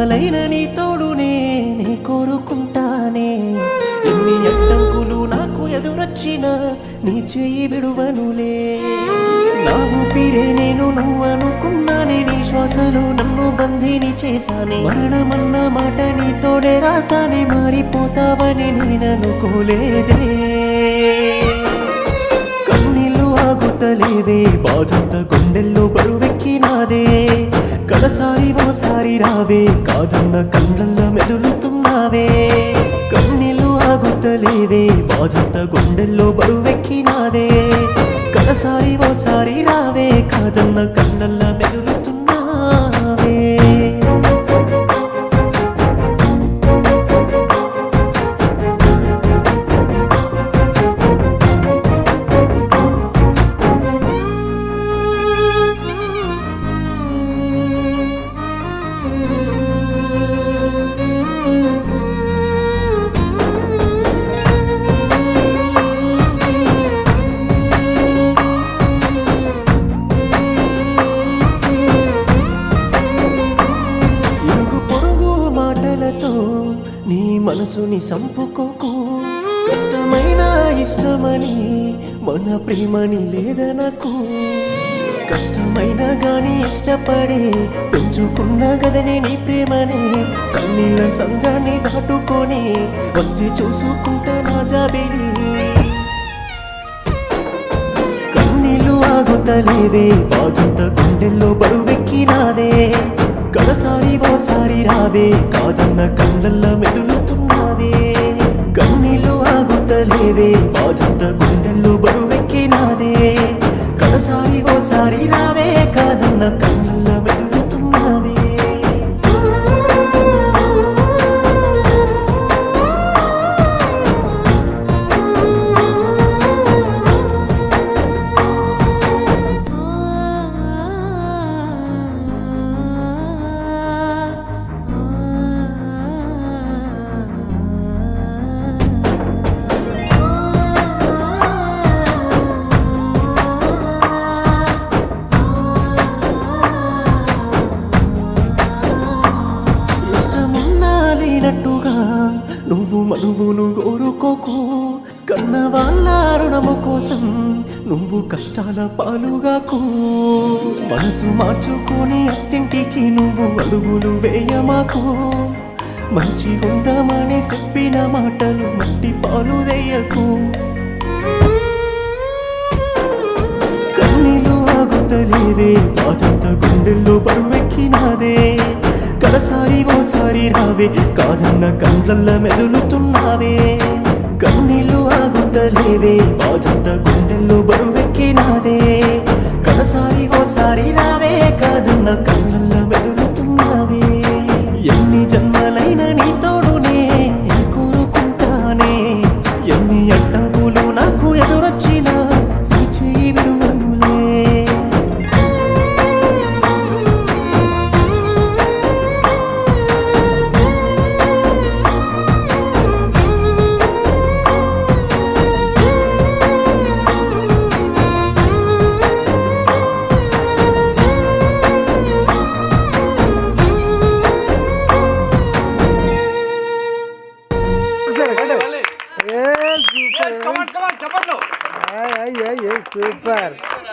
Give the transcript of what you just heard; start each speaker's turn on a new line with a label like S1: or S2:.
S1: జన్మలైన నీ తోడునే నే కోరుకుంటానే. ఎన్ని అడ్డంకులు నాకు ఎదురొచ్చినా నీ చేయి విడువనులే. నా ఊపిరే నేను నువ్వు అనుకున్నానే, నీ శ్వాసలో నన్ను బంధిని చేశానే. మరణమన్న మాట నీతోనే రాసానే, మారిపోతావని నేననుకోలేదే. కన్నీళ్ళు ఆగుతలేవే, బాధంత గుండెల్లో బరువెక్కినాదే. కడసారి ఓసారి రావే, కాదన్న కళ్ళల్ల మెదులుతున్నావే. కన్నీళ్ళు ఆగుతలేవే, బాధంత గుండెల్లో బరువెక్కినాదే. కడసారి ఓసారి రావే, కాదన్న కళ్ళల్ల మెదులుతున్నావే. నీ మనసుని సంపుకోకు, కష్టమైన ఇష్టమని మన ప్రేమని లేదనకు. కష్టమైన గాని ఇష్టపడే పెంచుకున్న గదనే నీ ప్రేమనే. కన్నీళ్ళ సంద్రాన్ని దాటుకొని వస్తే చూసుకుంటా నా జాబిలి. కన్నీళ్ళు ఆగుతలేవే, బాధంత గుండెల్లో బరువెక్కినాదే. కడసారి ఓసారి రావే, కాదన్న కళ్ళల్ల మెదులుతున్నావే. కన్నీళ్ళు ఆగుతలేవే, బాధంత గుండెల్లో బరువెక్కినాదే. కడసారి ఓసారి రావే, కాదన్న కళ్ళల్ల మెదులుతున్నావే. నట్టుగా నువ్వు మనువును కోరుకోకు. కన్న వాళ్ళ రుణము కోసం నువ్వు కష్టాల పాలుగాకు. మనసు మార్చుకొని అత్తింటికి నువ్వు అడుగులు వేయమాకు. మంచి ఉందామని చెప్పిన మాటలు మట్టి పాలు వేయకు. కన్నీళ్ళు ఆగుతలేవే, బాధంత గుండెల్లో బరువెక్కినాదే. కడసారి ఓసారి రావే, కాదన్న కళ్ళల్ల మెదులుతున్నావే. కన్నీళ్ళు ఆగుతలేవే, బాధంత గుండెల్లో బరువెక్కినాదే. కడసారి ఓసారి రావే, కాదన్న కళ్ళల్ల మెదులుతున్నావే. ఎన్ని జన్మలైన నీ తోడునే నే కోరుకుంటానే. ఎన్ని అడ్డంకులు నాకు ఎదురొచ్చినా నీ చేయి విడువనులే.
S2: Super.